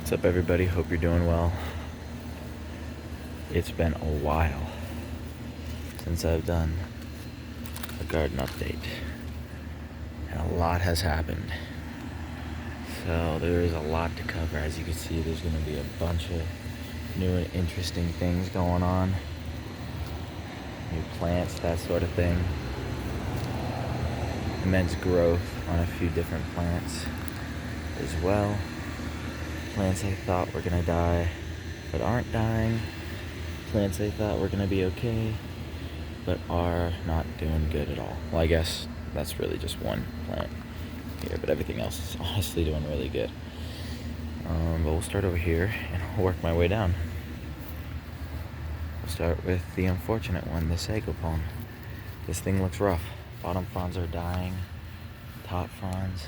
What's up, everybody? Hope you're doing well. It's been a while since I've done a garden update, and a lot has happened. So there is a lot to cover. As you can see, there's going to be a bunch of new and interesting things going on. New plants, that sort of thing. Immense growth on a few different plants as well. Plants I thought were going to die, but aren't dying. Plants I thought were going to be okay, but are not doing good at all. Well, I guess that's really just one plant here, but everything else is honestly doing really good. But we'll start over here, and I'll work my way down. We'll start with the unfortunate one, the sago palm. This thing looks rough. Bottom fronds are dying. Top fronds,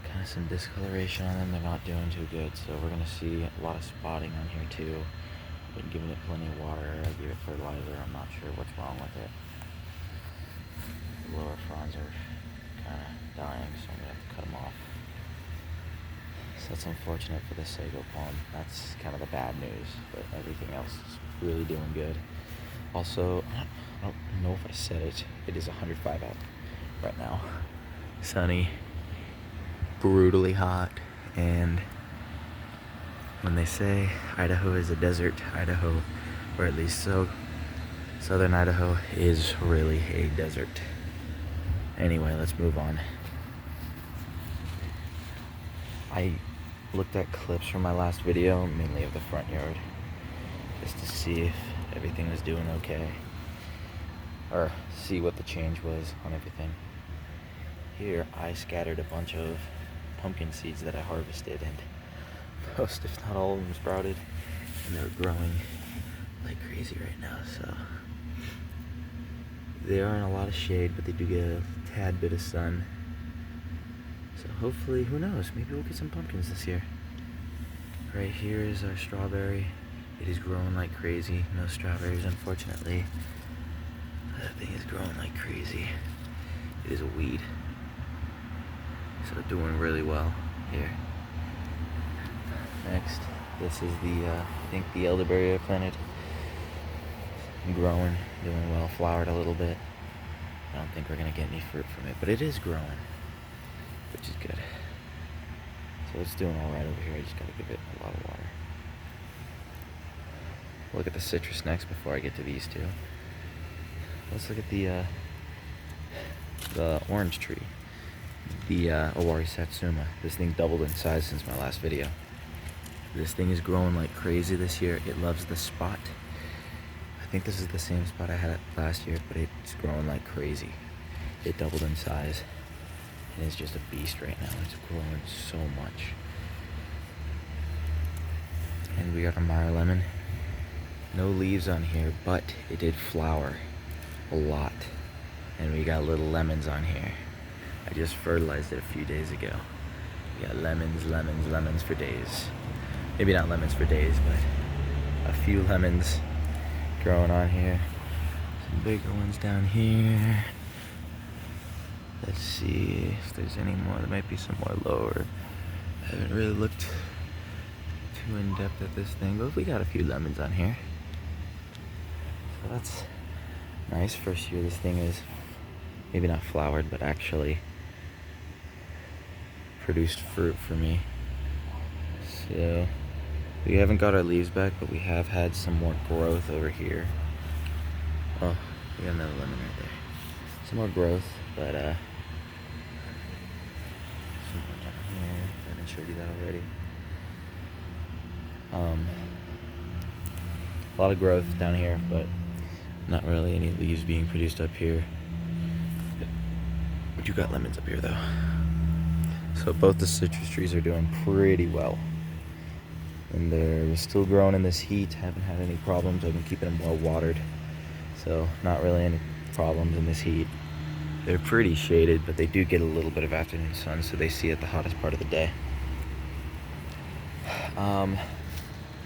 kind of some discoloration on them. They're not doing too good, so we're going to see a lot of spotting on here too. Been giving it plenty of water. I give it fertilizer. I'm not sure what's wrong with it. The lower fronds are kind of dying, so I'm going to have to cut them off. So that's unfortunate for the sago palm. That's kind of the bad news, but everything else is really doing good. Also, I don't know if I said it. It is 105 out right now. Sunny, brutally hot, and when they say Idaho is a desert, Idaho, or at least southern Idaho, is really a desert. Anyway, let's move on. I looked at clips from my last video, mainly of the front yard, just to see if everything was doing okay, or see what the change was on everything. Here, I scattered a bunch of pumpkin seeds that I harvested, and most, if not all of them, sprouted, and they're growing like crazy right now. So they are in a lot of shade, but they do get a tad bit of sun. So hopefully, who knows, maybe we'll get some pumpkins this year. Right here is our strawberry. It is growing like crazy. No strawberries, unfortunately. That thing is growing like crazy. It is a weed. So doing really well here. Next, this is I think the elderberry I planted. Growing, doing well, flowered a little bit. I don't think we're gonna get any fruit from it, but it is growing, which is good. So it's doing all right over here. I just gotta give it a lot of water. Look at the citrus next before I get to these two. Let's look at the orange tree, the Owari Satsuma. This thing doubled in size since my last video. This thing is growing like crazy this year. It loves the spot. I think this is the same spot I had it last year, but it's growing like crazy. It doubled in size, and it's just a beast right now. It's growing so much. And we got our Meyer lemon. No leaves on here, but it did flower a lot. And we got little lemons on here. I just fertilized it a few days ago. We got lemons for days. Maybe not lemons for days, but a few lemons growing on here. Some bigger ones down here. Let's see if there's any more. There might be some more lower. I haven't really looked too in depth at this thing, but we got a few lemons on here. So that's nice. First year this thing is maybe not flowered, but actually produced fruit for me. So we haven't got our leaves back, but we have had some more growth over here. Oh, we got another lemon right there. Some more growth, but some more down here. I haven't showed you that already. A lot of growth down here, but not really any leaves being produced up here. We do got lemons up here though. So both the citrus trees are doing pretty well. And they're still growing in this heat. Haven't had any problems. I've been keeping them well watered. So not really any problems in this heat. They're pretty shaded, but they do get a little bit of afternoon sun, so they see it the hottest part of the day. I'm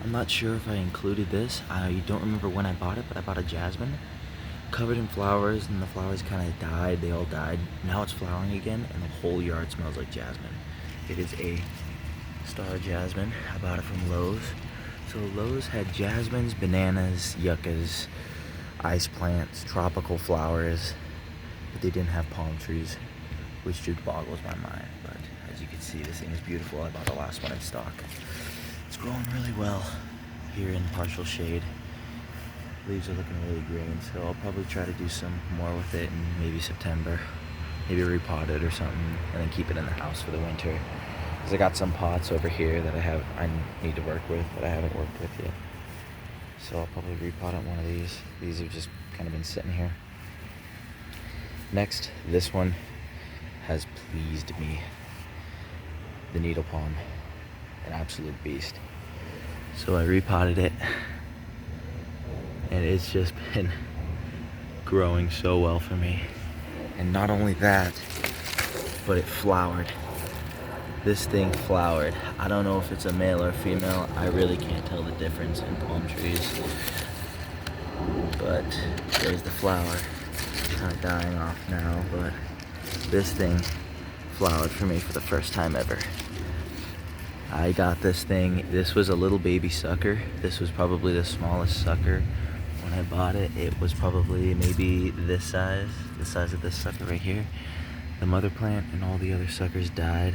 not sure if I included this. I don't remember when I bought it, but I bought a jasmine covered in flowers, and the flowers kind of died. They all died. Now it's flowering again, and the whole yard smells like jasmine. It is a Star jasmine. I bought it from Lowe's. So Lowe's had jasmines, bananas, yuccas, ice plants, tropical flowers, but they didn't have palm trees, which just boggles my mind. But as you can see, this thing is beautiful. I bought the last one in stock. It's growing really well here in partial shade. Leaves are looking really green, so I'll probably try to do some more with it in maybe September. Maybe repot it or something, and then keep it in the house for the winter. Because I got some pots over here that I need to work with, that I haven't worked with yet. So I'll probably repot it one of these. These have just kind of been sitting here. Next, this one has pleased me. The needle palm, an absolute beast. So I repotted it, and it's just been growing so well for me. And not only that, but it flowered. This thing flowered. I don't know if it's a male or female. I really can't tell the difference in palm trees. But there's the flower. It's kind of dying off now, but this thing flowered for me for the first time ever. I got this thing. This was a little baby sucker. This was probably the smallest sucker. When I bought it, it was probably maybe this size, the size of this sucker right here. The mother plant and all the other suckers died.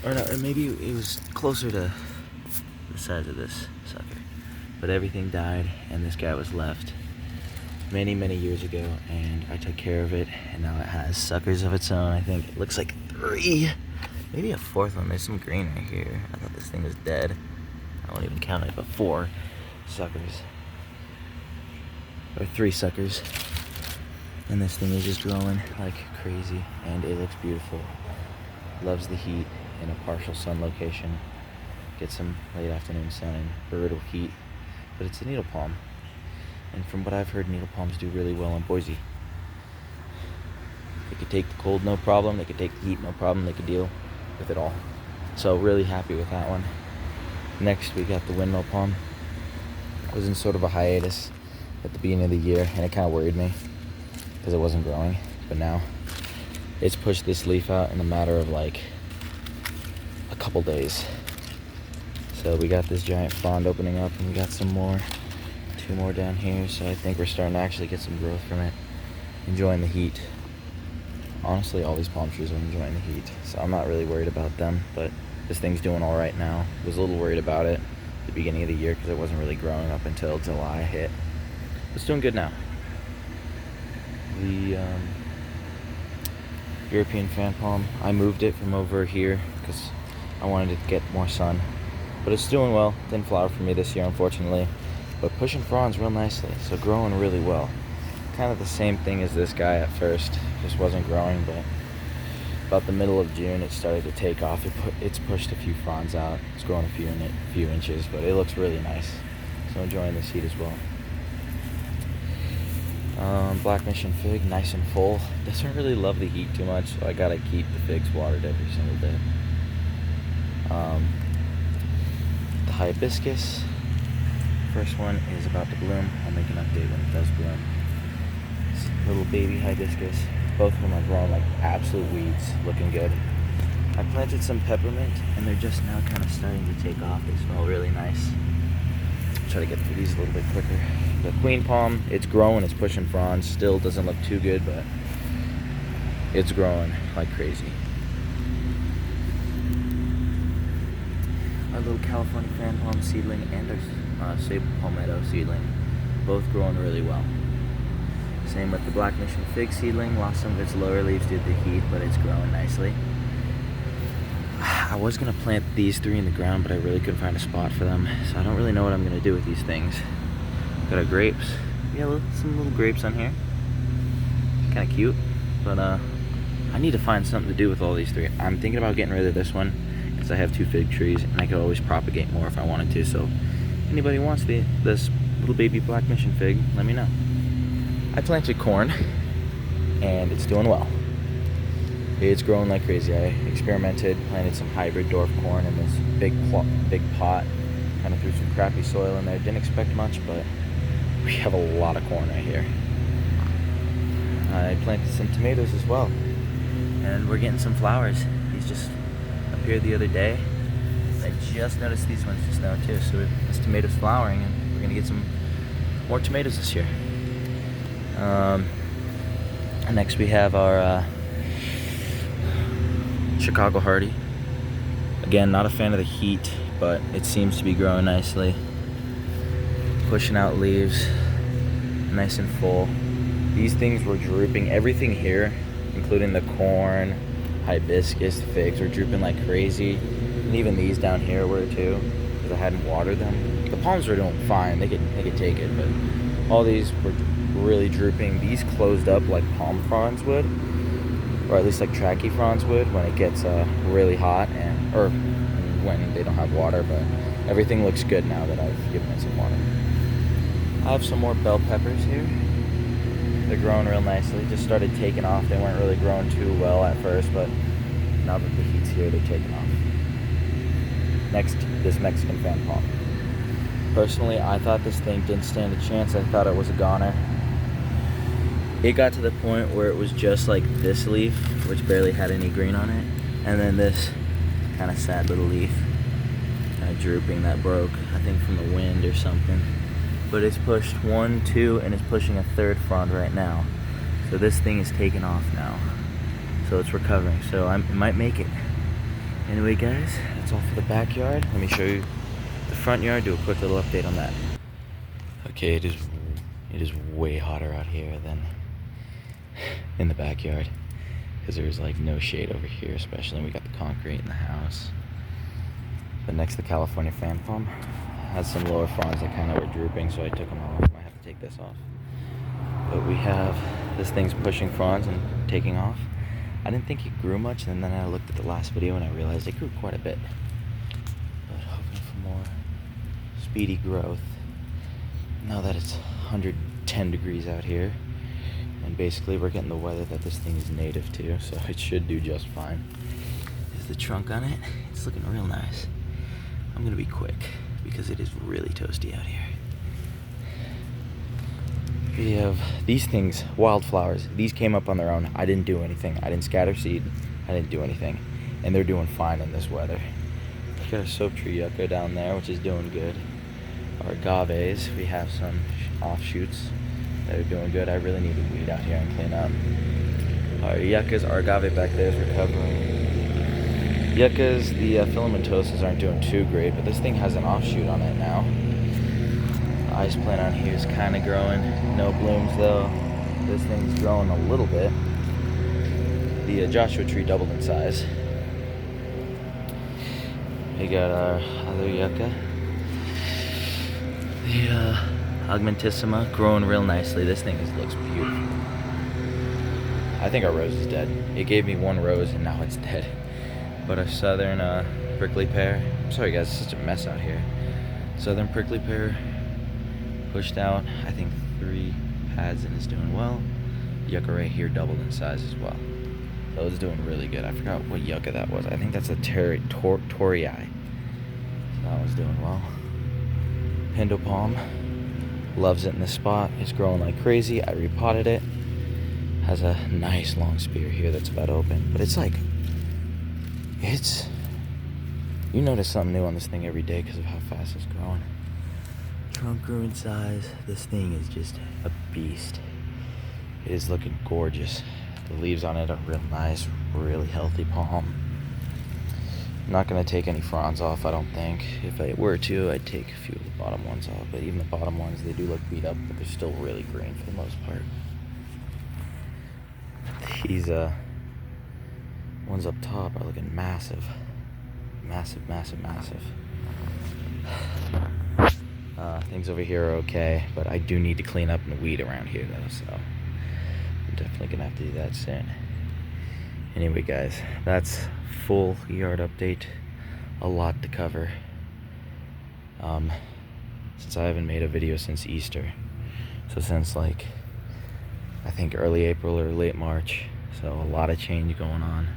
Or no, or maybe it was closer to the size of this sucker. But everything died, and this guy was left many, many years ago, and I took care of it, and now it has suckers of its own. I think it looks like 3, maybe a 4th one. There's some green right here. I thought this thing was dead. I won't even count it, but 4 suckers. Or 3 suckers. And this thing is just growing like crazy, and it looks beautiful. Loves the heat in a partial sun location. Get some late afternoon sun and brutal heat. But it's a needle palm. And from what I've heard, needle palms do really well in Boise. They could take the cold no problem, they could take the heat no problem, they could deal with it all. So really happy with that one. Next we got the windmill palm. I was in sort of a hiatus at the beginning of the year, and it kind of worried me because it wasn't growing. But now it's pushed this leaf out in a matter of like a couple days. So we got this giant frond opening up, and we got some more, 2 more down here. So I think we're starting to actually get some growth from it. Enjoying the heat. Honestly, all these palm trees are enjoying the heat, so I'm not really worried about them. But this thing's doing all right now. Was a little worried about it at the beginning of the year because it wasn't really growing up until July hit. It's doing good now. The European fan palm, I moved it from over here because I wanted to get more sun. But it's doing well. Didn't flower for me this year, unfortunately. But pushing fronds real nicely, so growing really well. Kind of the same thing as this guy at first. Just wasn't growing, but about the middle of June, it started to take off. It's pushed a few fronds out. It's growing a few inches, but it looks really nice. So enjoying the seed as well. Black Mission fig, nice and full. Doesn't really love the heat too much, so I gotta keep the figs watered every single day. The hibiscus, first one is about to bloom. I'll make an update when it does bloom. It's a little baby hibiscus. Both of them are growing like absolute weeds, looking good. I planted some peppermint, and they're just now kind of starting to take off. They smell really nice. Try to get through these a little bit quicker. The queen palm, it's growing, it's pushing fronds. Still doesn't look too good, but it's growing like crazy. Our little California fan palm seedling and our sable palmetto seedling, both growing really well. Same with the Black Mission fig seedling. Lost some of its lower leaves due to the heat, but it's growing nicely. I was going to plant these 3 in the ground, but I really couldn't find a spot for them, so I don't really know what I'm going to do with these things. Got our grapes. Yeah, some little grapes on here. Kind of cute, but I need to find something to do with all these 3. I'm thinking about getting rid of this one, because I have 2 fig trees, and I could always propagate more if I wanted to, so if anybody wants this little baby Black Mission fig, let me know. I planted corn, and it's doing well. It's growing like crazy. I experimented, planted some hybrid dwarf corn in this big pot. Kind of threw some crappy soil in there. Didn't expect much, but we have a lot of corn right here. I planted some tomatoes as well, and we're getting some flowers. He's just a up here the other day. I just noticed these ones just now too. So this tomato's flowering, and we're gonna get some more tomatoes this year. Next we have our Chicago Hardy. Again, not a fan of the heat, but it seems to be growing nicely. Pushing out leaves, nice and full. These things were drooping. Everything here, including the corn, hibiscus, figs, were drooping like crazy. And even these down here were too, because I hadn't watered them. The palms were doing fine, they could take it, but all these were really drooping. These closed up like palm fronds would, or at least like trachy fronds would when it gets really hot, or when they don't have water. But everything looks good now that I've given it some water. I have some more bell peppers here. They're growing real nicely. Just started taking off. They weren't really growing too well at first, but now that the heat's here, they're taking off. Next, this Mexican fan palm. Personally, I thought this thing didn't stand a chance. I thought it was a goner. It got to the point where it was just like this leaf, which barely had any green on it, and then this kind of sad little leaf, kind of drooping, that broke, I think from the wind or something. But it's pushed 1, 2, and it's pushing a third frond right now. So this thing is taking off now. So it's recovering. So it might make it. Anyway, guys, that's all for the backyard. Let me show you the front yard. Do a quick little update on that. Okay, it is way hotter out here than in the backyard, because there's like no shade over here, especially when we got the concrete in the house. But next, the California fan palm has some lower fronds that kind of were drooping, so I took them off. Might have to take this off. But we have, this thing's pushing fronds and taking off. I didn't think it grew much, and then I looked at the last video and I realized it grew quite a bit. But hoping for more speedy growth. Now that it's 110 degrees out here, and basically we're getting the weather that this thing is native to, so it should do just fine. There's the trunk on it. It's looking real nice. I'm gonna be quick because it is really toasty out here. We have these things, wildflowers. These came up on their own. I didn't do anything. I didn't scatter seed. I didn't do anything. And they're doing fine in this weather. We got a soap tree yucca down there, which is doing good. Our agaves, we have some offshoots that are doing good. I really need to weed out here and clean up. Our yuccas, our agave back there is recovering. Yuccas, the filamentoses aren't doing too great, but this thing has an offshoot on it now. Ice plant on here is kind of growing. No blooms though. This thing's growing a little bit. The Joshua tree doubled in size. We got our other yucca. The augmentissima growing real nicely. This thing looks beautiful. I think our rose is dead. It gave me one rose and now it's dead. But our southern prickly pear. I'm sorry guys, it's such a mess out here. Southern prickly pear pushed out, I think 3 pads, and is doing well. Yucca right here doubled in size as well. So it's doing really good. I forgot what yucca that was. I think that's a torii. So that one's doing well. Pindo palm loves it in this spot. It's growing like crazy. I repotted it. Has a nice long spear here that's about open, but it's like, you notice something new on this thing every day because of how fast it's growing. Trunk grew in size. This thing is just a beast. It is looking gorgeous. The leaves on it are real nice, really healthy palm. I'm not gonna take any fronds off, I don't think. If I were to, I'd take a few of the bottom ones off, but even the bottom ones, they do look beat up, but they're still really green for the most part. These ones up top are looking massive. Massive, massive, massive. Things over here are okay, but I do need to clean up and weed around here though, so I'm definitely gonna have to do that soon. Anyway guys, that's full yard update. A lot to cover. Since I haven't made a video since Easter, so since like I think early April or late March, so a lot of change going on.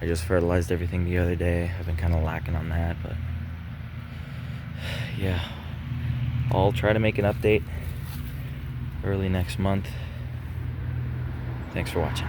I just fertilized everything the other day. I've been kind of lacking on that, but yeah, I'll try to make an update early next month. Thanks for watching.